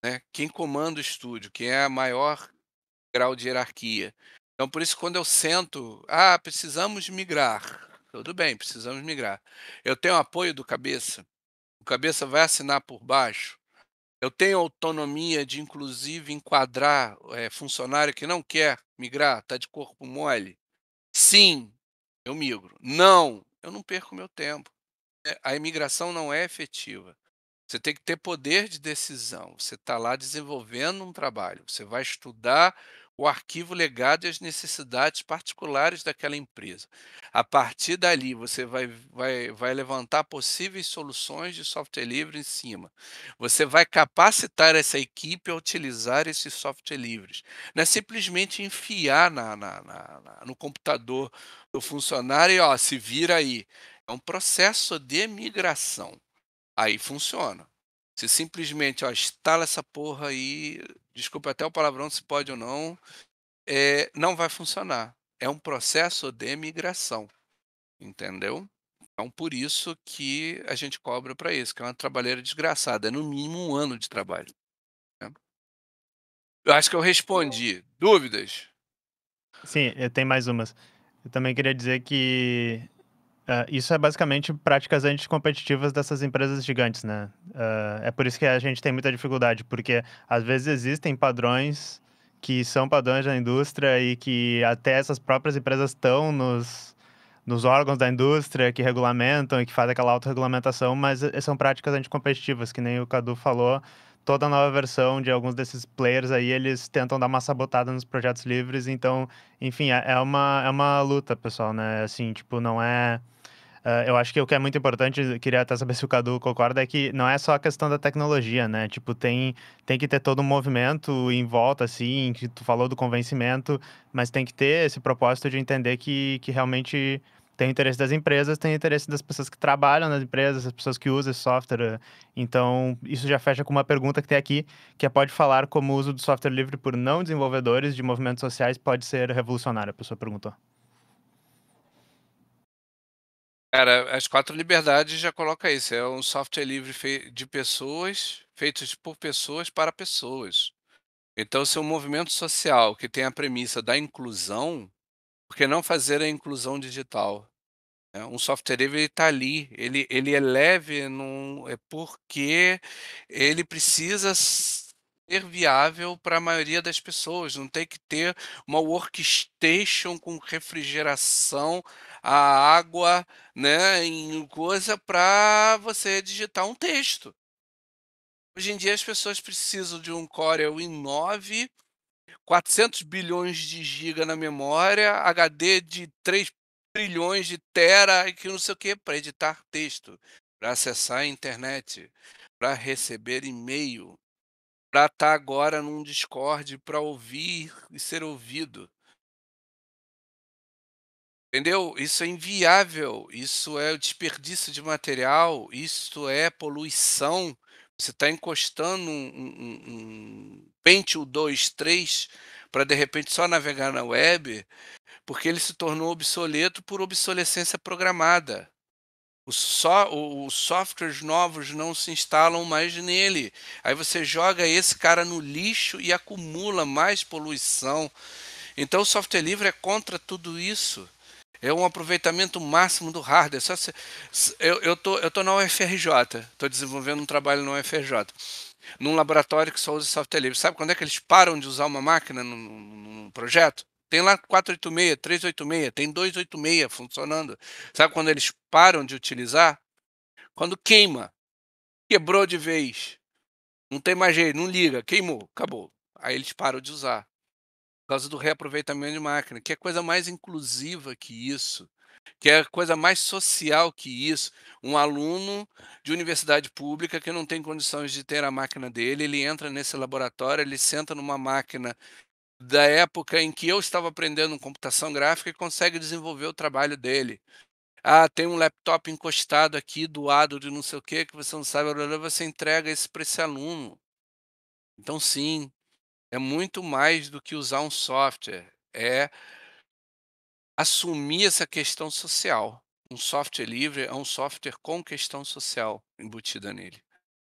né, quem comanda o estúdio, quem é a maior grau de hierarquia. Então por isso quando eu sento: "Ah, precisamos migrar". Tudo bem, precisamos migrar. Eu tenho apoio do cabeça? O cabeça vai assinar por baixo? Eu tenho autonomia de inclusive enquadrar, funcionário que não quer migrar, está de corpo mole? Sim, eu migro. Não, eu não perco meu tempo. A imigração não é efetiva. Você tem que ter poder de decisão. Você está lá desenvolvendo um trabalho, você vai estudar o arquivo legado e as necessidades particulares daquela empresa. A partir dali, você vai levantar possíveis soluções de software livre em cima. Você vai capacitar essa equipe a utilizar esses software livres. Não é simplesmente enfiar no computador do funcionário e, ó, se vira aí. É um processo de migração. Aí funciona. Se simplesmente, ó, instala essa porra aí, desculpa até o palavrão, se pode ou não, não vai funcionar. É um processo de migração, entendeu? Então, por isso que a gente cobra para isso, que é uma trabalheira desgraçada, é no mínimo 1 ano de trabalho, né. Eu acho que eu respondi. Dúvidas? Sim, eu tenho mais umas. Eu também queria dizer que isso é basicamente práticas anticompetitivas dessas empresas gigantes, né? É por isso que a gente tem muita dificuldade, porque às vezes existem padrões que são padrões da indústria e que até essas próprias empresas estão nos órgãos da indústria que regulamentam e que fazem aquela autorregulamentação, mas são práticas anticompetitivas, que nem o Cadu falou. Toda nova versão de alguns desses players aí, eles tentam dar uma sabotada nos projetos livres, então, enfim, é uma luta, pessoal, né? Assim, tipo, não é. Eu acho que o que é muito importante, eu queria até saber se o Cadu concorda, é que não é só a questão da tecnologia, né? Tipo, tem que ter todo um movimento em volta, assim, que tu falou do convencimento, mas tem que ter esse propósito de entender que realmente tem o interesse das empresas, tem o interesse das pessoas que trabalham nas empresas, as pessoas que usam esse software. Então, isso já fecha com uma pergunta que tem aqui, que é: pode falar como o uso do software livre por não desenvolvedores de movimentos sociais pode ser revolucionário? A pessoa perguntou. Cara, as 4 liberdades já coloca isso, é um software livre de pessoas, feitos por pessoas para pessoas. Então, se é um movimento social que tem a premissa da inclusão, por que não fazer a inclusão digital? Um software livre ele tá ali, ele é leve, não é porque ele precisa ser viável para a maioria das pessoas, não tem que ter uma workstation com refrigeração, a água, né, em coisa para você digitar um texto. Hoje em dia as pessoas precisam de um Corel i9, 400 bilhões de giga na memória, HD de 3 trilhões de tera e que não sei o quê, para editar texto, para acessar a internet, para receber e-mail, para estar agora num Discord para ouvir e ser ouvido. Entendeu? Isso é inviável, isso é o desperdício de material, isso é poluição. Você está encostando um Pentium 2, 3 para de repente só navegar na web, porque ele se tornou obsoleto por obsolescência programada. Os softwares novos não se instalam mais nele. Aí você joga esse cara no lixo e acumula mais poluição. Então o software livre é contra tudo isso. É um aproveitamento máximo do hardware. Eu tô na UFRJ, estou desenvolvendo um trabalho na UFRJ, num laboratório que só usa software livre. Sabe quando é que eles param de usar uma máquina num projeto? Tem lá 486, 386, tem 286 funcionando. Sabe quando eles param de utilizar? Quando queima, quebrou de vez, não tem mais jeito, não liga, queimou, acabou. Aí eles param de usar. Por causa do reaproveitamento de máquina, que é coisa mais inclusiva que isso, que é coisa mais social que isso. Um aluno de universidade pública que não tem condições de ter a máquina dele, ele entra nesse laboratório, ele senta numa máquina da época em que eu estava aprendendo computação gráfica e consegue desenvolver o trabalho dele. Ah, tem um laptop encostado aqui, doado de não sei o que você não sabe, você entrega isso para esse aluno. Então, sim, é muito mais do que usar um software, é assumir essa questão social. Um software livre é um software com questão social embutida nele.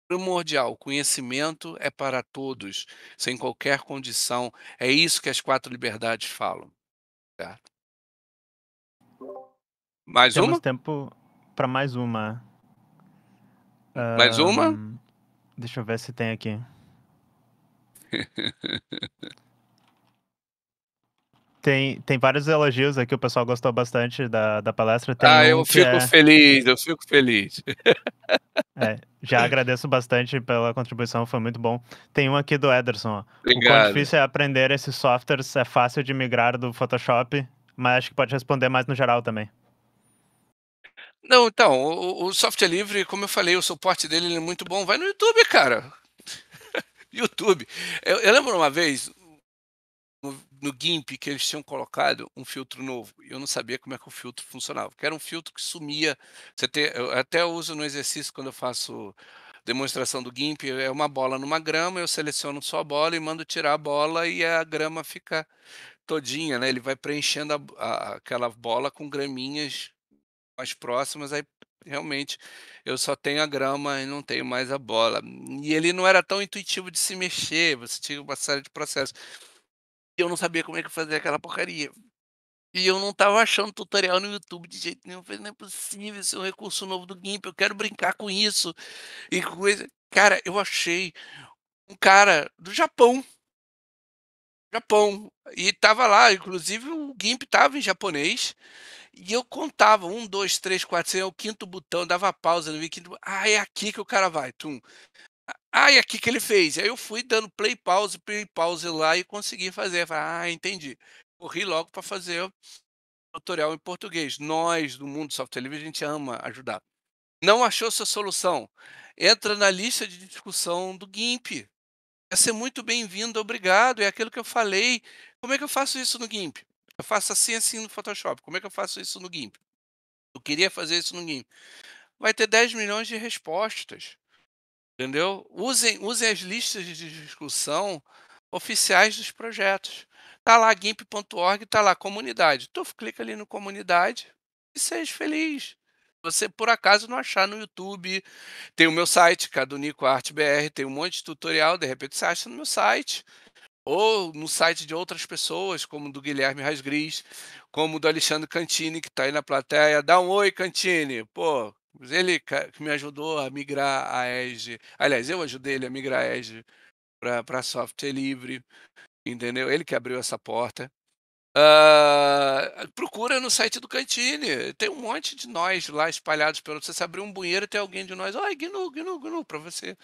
Primordial, o conhecimento é para todos, sem qualquer condição. É isso que as 4 liberdades falam, certo? Mais Temos uma? tempo para mais uma. Mais uma? Deixa eu ver se tem aqui. Tem vários elogios aqui, o pessoal gostou bastante da palestra. Tem Ah, um eu que fico é. feliz, eu fico feliz. Já agradeço bastante pela contribuição, foi muito bom. Tem um aqui do Ederson, ó. O quão Obrigado. difícil é aprender esses softwares, é fácil de migrar do Photoshop, mas acho que pode responder mais no geral também. Não, então, o software livre, como eu falei, o suporte dele ele é muito bom. Vai no YouTube, cara. YouTube. Eu lembro uma vez, no GIMP, que eles tinham colocado um filtro novo. E eu não sabia como é que o filtro funcionava, que era um filtro que sumia. Eu até uso no exercício quando eu faço demonstração do GIMP, é uma bola numa grama, eu seleciono só a bola e mando tirar a bola e a grama fica todinha, né? Ele vai preenchendo aquela bola com graminhas mais próximas, aí realmente eu só tenho a grama e não tenho mais a bola. E ele não era tão intuitivo de se mexer, você tinha uma série de processos. E eu não sabia como é que fazia aquela porcaria. E eu não estava achando tutorial no YouTube de jeito nenhum. Eu falei, não é possível, esse é um recurso novo do GIMP, eu quero brincar com isso e coisa. Cara, eu achei um cara do Japão, e tava lá, inclusive o GIMP tava em japonês, e eu contava, 1, 2, 3, 4, 5, é o quinto botão, dava pausa no quinto, é aqui que o cara vai, tum. É aqui que ele fez. Aí eu fui dando play, pause lá e consegui fazer. Falei, entendi. Corri logo para fazer o tutorial em português. Nós, do mundo do software livre, a gente ama ajudar. Não achou sua solução? Entra na lista de discussão do GIMP. Vai ser muito bem-vindo, obrigado. É aquilo que eu falei. Como é que eu faço isso no GIMP? Eu faço assim, assim no Photoshop. Como é que eu faço isso no GIMP? Eu queria fazer isso no GIMP. Vai ter 10 milhões de respostas. Entendeu? Usem as listas de discussão oficiais dos projetos. Tá lá gimp.org, tá lá comunidade. Tu clica ali no comunidade e seja feliz. Você por acaso não achar no YouTube, tem o meu site, que é do Nico Arte BR, tem um monte de tutorial, de repente você acha no meu site. Ou no site de outras pessoas, como do Guilherme Rasgris, como do Alexandre Cantini, que está aí na plateia. Dá um oi, Cantini. Pô, ele que me ajudou a migrar a Edge. Aliás, eu ajudei ele a migrar a Edge para software livre, entendeu? Ele que abriu essa porta. Procura no site do Cantini. Tem um monte de nós lá espalhados pelo. Se você abrir um banheiro, tem alguém de nós. Oi, GNU, GNU, GNU, para você.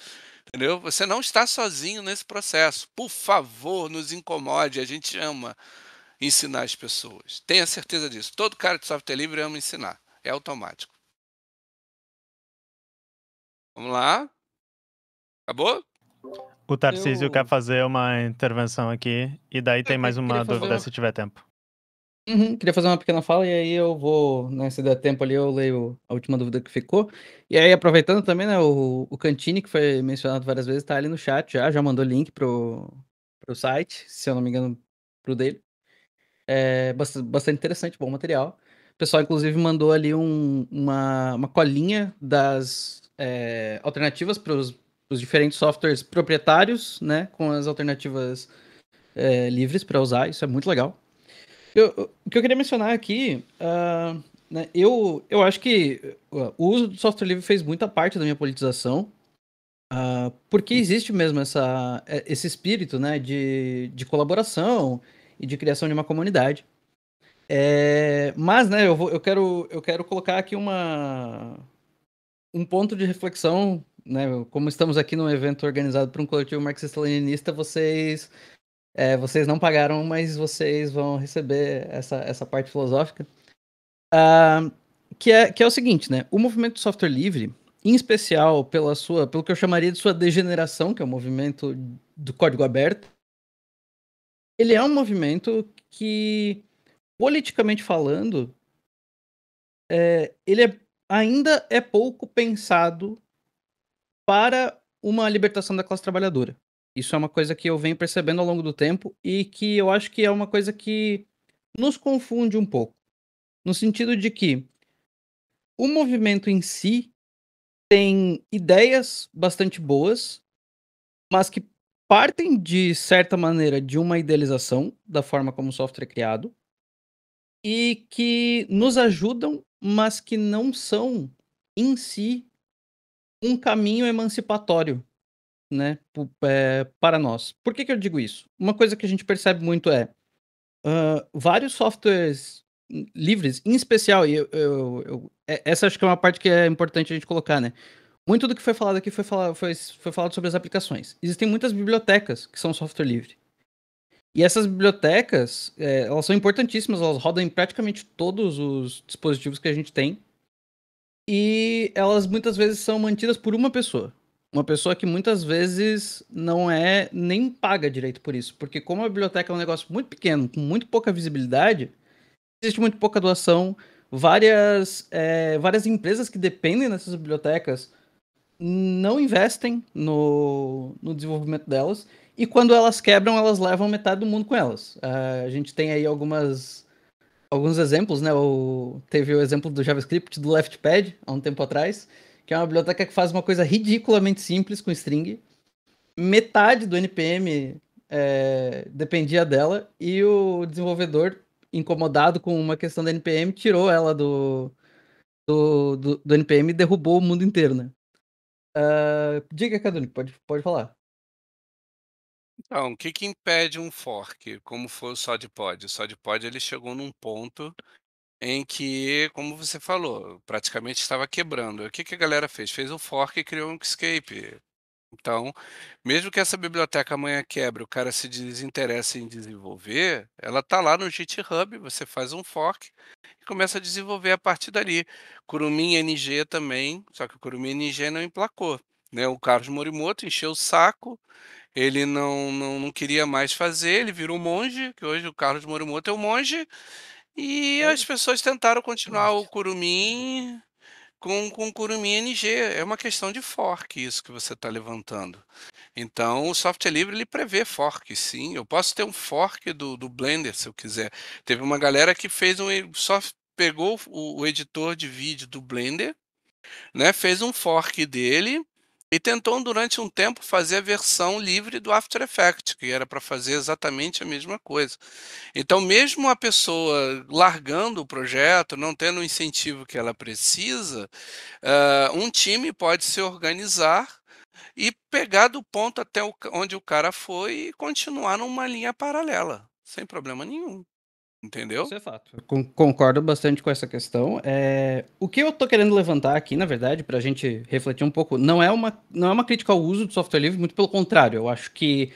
Entendeu? Você não está sozinho nesse processo. Por favor, nos incomode. A gente ama ensinar as pessoas. Tenha certeza disso. Todo cara de software livre ama ensinar. É automático. Vamos lá. Acabou? O Tarcísio quer Eu, fazer uma intervenção aqui, e daí tem mais queria uma fazer dúvida uma, se tiver tempo. queria fazer uma pequena fala e aí eu vou, né, se der tempo ali, eu leio a última dúvida que ficou. E aí, aproveitando também, né, o Cantini, que foi mencionado várias vezes, tá ali no chat já mandou link pro site, se eu não me engano, pro dele. É bastante interessante, bom material. O pessoal, inclusive, mandou ali uma colinha das alternativas para os diferentes softwares proprietários, né, com as alternativas livres para usar, isso é muito legal. O que eu queria mencionar aqui, né, eu acho que o uso do software livre fez muita parte da minha politização, porque existe mesmo esse espírito, né, de colaboração e de criação de uma comunidade. Mas, né, eu quero colocar aqui um ponto de reflexão, né, como estamos aqui num evento organizado por um coletivo marxista-leninista, vocês não pagaram, mas vocês vão receber essa parte filosófica. Que é o seguinte, né? O movimento do software livre, em especial pelo que eu chamaria de sua degeneração, que é o movimento do código aberto, ele é um movimento que, politicamente falando, ele ainda é pouco pensado para uma libertação da classe trabalhadora. Isso é uma coisa que eu venho percebendo ao longo do tempo e que eu acho que é uma coisa que nos confunde um pouco. No sentido de que o movimento em si tem ideias bastante boas, mas que partem, de certa maneira, de uma idealização da forma como o software é criado e que nos ajudam, mas que não são, em si, um caminho emancipatório, né, para nós. Por que eu digo isso? Uma coisa que a gente percebe muito vários softwares livres, em especial, essa acho que é uma parte que é importante a gente colocar, né? Muito do que foi falado aqui foi falado sobre as aplicações. Existem muitas bibliotecas que são software livre. E essas bibliotecas, elas são importantíssimas, elas rodam em praticamente todos os dispositivos que a gente tem. E elas muitas vezes são mantidas por uma pessoa. Uma pessoa que muitas vezes não é nem paga direito por isso. Porque como a biblioteca é um negócio muito pequeno, com muito pouca visibilidade, existe muito pouca doação. Várias empresas que dependem dessas bibliotecas não investem no desenvolvimento delas. E quando elas quebram, elas levam metade do mundo com elas. A gente tem aí alguns exemplos, né? Teve o exemplo do JavaScript do Leftpad, há um tempo atrás, que é uma biblioteca que faz uma coisa ridiculamente simples com string. Metade do NPM dependia dela, e o desenvolvedor, incomodado com uma questão da NPM, tirou ela do NPM e derrubou o mundo inteiro, né? Diga, Caduni, pode falar. Então, o que que impede um fork, como foi o SodPod? O SodPod ele chegou num ponto em que, como você falou, praticamente estava quebrando. O que que a galera fez? Fez um fork e criou um Inkscape. Então, mesmo que essa biblioteca amanhã quebre, o cara se desinteresse em desenvolver, ela está lá no GitHub, você faz um fork e começa a desenvolver a partir dali. Kurumin NG também, só que o Kurumin NG não emplacou, né? O Carlos Morimoto encheu o saco, ele não queria mais fazer, ele virou monge, que hoje o Carlos Morimoto é o monge, e as pessoas tentaram continuar o Kurumin com o Kurumin NG. É uma questão de fork isso que você está levantando. Então, o software livre ele prevê fork, sim. Eu posso ter um fork do Blender se eu quiser. Teve uma galera que fez só pegou o editor de vídeo do Blender, né, fez um fork dele e tentou durante um tempo fazer a versão livre do After Effects, que era para fazer exatamente a mesma coisa. Então, mesmo a pessoa largando o projeto, não tendo o incentivo que ela precisa, um time pode se organizar e pegar do ponto até onde o cara foi e continuar numa linha paralela, sem problema nenhum, entendeu? Isso é fato. Eu concordo bastante com essa questão. O que eu tô querendo levantar aqui, na verdade, pra gente refletir um pouco, não é uma crítica ao uso do software livre, muito pelo contrário. Eu acho que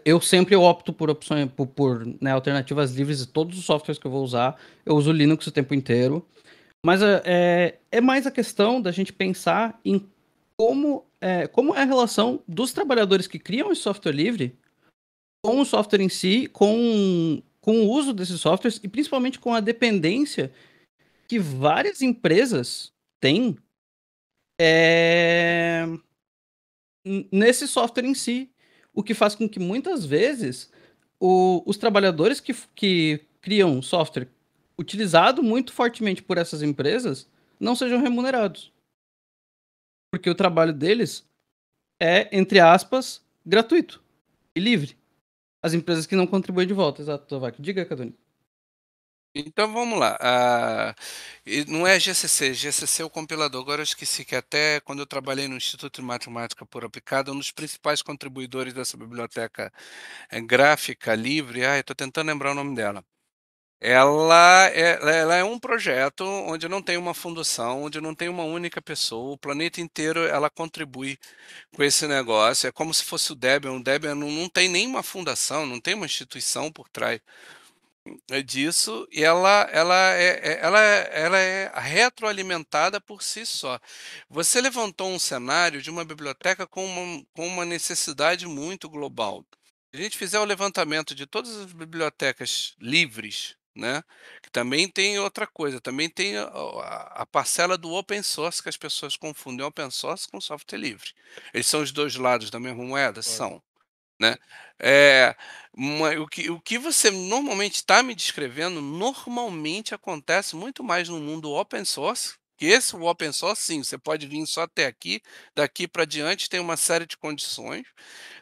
eu sempre opto por opções, né, alternativas livres de todos os softwares que eu vou usar. Eu uso Linux o tempo inteiro. Mas é mais a questão da gente pensar em como é a relação dos trabalhadores que criam esse software livre com o software em si, com o uso desses softwares e principalmente com a dependência que várias empresas têm é, nesse software em si. O que faz com que muitas vezes os trabalhadores que criam software utilizado muito fortemente por essas empresas não sejam remunerados. Porque o trabalho deles é, entre aspas, gratuito e livre. As empresas que não contribuem de volta, exato, Tovac. Diga, Cadoni. Então vamos lá. E não é GCC, GCC é o compilador. Agora eu esqueci que até quando eu trabalhei no Instituto de Matemática por Aplicada, um dos principais contribuidores dessa biblioteca gráfica livre, estou tentando lembrar o nome dela. Ela é um projeto onde não tem uma fundação, onde não tem uma única pessoa, o planeta inteiro ela contribui com esse negócio. É como se fosse o Debian. O Debian não tem nenhuma fundação, não tem uma instituição por trás disso, e ela é retroalimentada por si só. Você levantou um cenário de uma biblioteca com uma necessidade muito global. Se a gente fizer o levantamento de todas as bibliotecas livres, né, que também tem outra coisa, também tem a parcela do open source, que as pessoas confundem open source com software livre. Eles são os dois lados da mesma moeda? São, né? É, o que você normalmente está me descrevendo, normalmente acontece muito mais no mundo open source, que esse o open source, sim, você pode vir só até aqui, daqui para diante tem uma série de condições,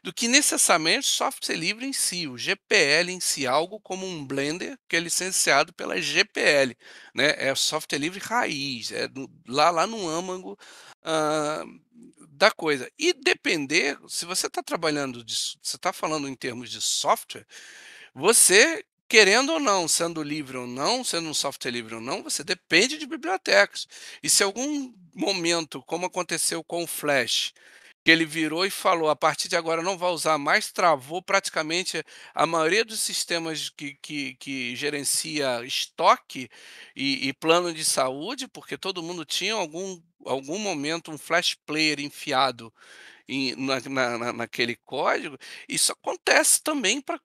do que necessariamente software livre em si, o GPL em si, algo como um Blender que é licenciado pela GPL, né? É software livre raiz, lá no âmago ah, da coisa. E depender, se você está trabalhando, você está falando em termos de software, você querendo ou não, sendo livre ou não, sendo um software livre ou não, você depende de bibliotecas. E se algum momento, como aconteceu com o Flash, que ele virou e falou: "A partir de agora não vai usar mais", travou praticamente a maioria dos sistemas que gerencia estoque e plano de saúde, porque todo mundo tinha algum momento um flash player enfiado naquele código. Isso acontece também pela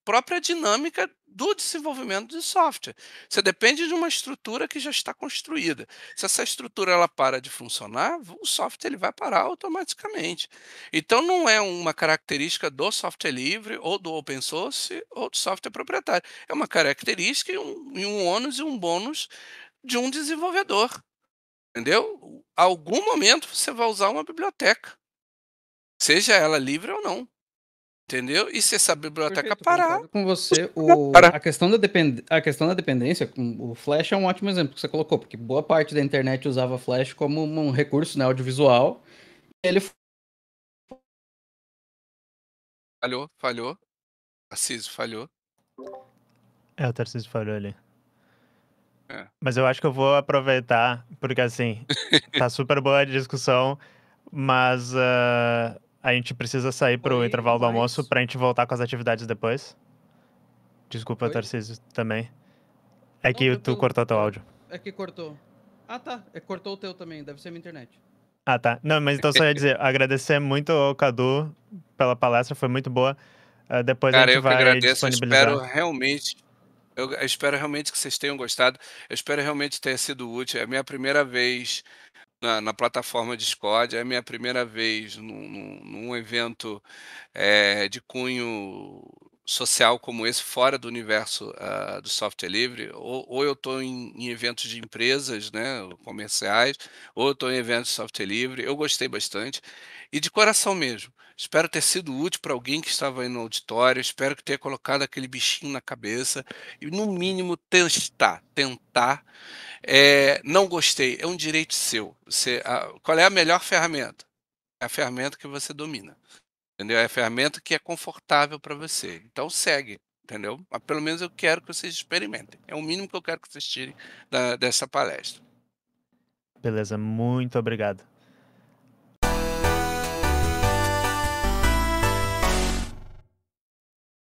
própria dinâmica do desenvolvimento de software. Você depende de uma estrutura que já está construída. Se essa estrutura ela para de funcionar, o software ele vai parar automaticamente. Então não é uma característica do software livre ou do open source ou do software proprietário. É uma característica e um ônus e um bônus de um desenvolvedor. Entendeu? Algum momento você vai usar uma biblioteca, seja ela livre ou não. Entendeu? E se essa biblioteca Perfeito, parar, concordo com você. para. A questão da dependência, o Flash é um ótimo exemplo que você colocou, porque boa parte da internet usava Flash como um recurso, né, audiovisual. Ele Falhou. Tarcísio, falhou. O Tarcísio falou ali. É. Mas eu acho que eu vou aproveitar, porque assim, tá super boa a discussão, mas a gente precisa sair pro Foi intervalo do almoço mais- pra gente voltar com as atividades depois. Desculpa, Oi? Tarcísio, também. É Não, que tu tranquilo. cortou teu áudio. É que cortou. Ah, tá. Cortou o teu também. Deve ser minha internet. Ah, tá. Não, mas então só ia dizer, agradecer muito ao Cadu pela palestra, foi muito boa. Depois a Cara, gente eu que vai agradeço. disponibilizar. Eu espero realmente que vocês tenham gostado. Eu espero realmente ter sido útil. É a minha primeira vez na plataforma Discord, é a minha primeira vez num evento de cunho social como esse, fora do universo do software livre, ou eu estou em eventos de empresas, né, comerciais, ou eu estou em eventos de software livre. Eu gostei bastante e de coração mesmo. Espero ter sido útil para alguém que estava aí no auditório. Espero que tenha colocado aquele bichinho na cabeça e, no mínimo, tentar. Não gostei, é um direito seu. Qual é a melhor ferramenta? É a ferramenta que você domina. Entendeu? É a ferramenta que é confortável para você. Então segue, entendeu? Mas pelo menos eu quero que vocês experimentem. É o mínimo que eu quero que vocês tirem dessa palestra. Beleza, muito obrigado.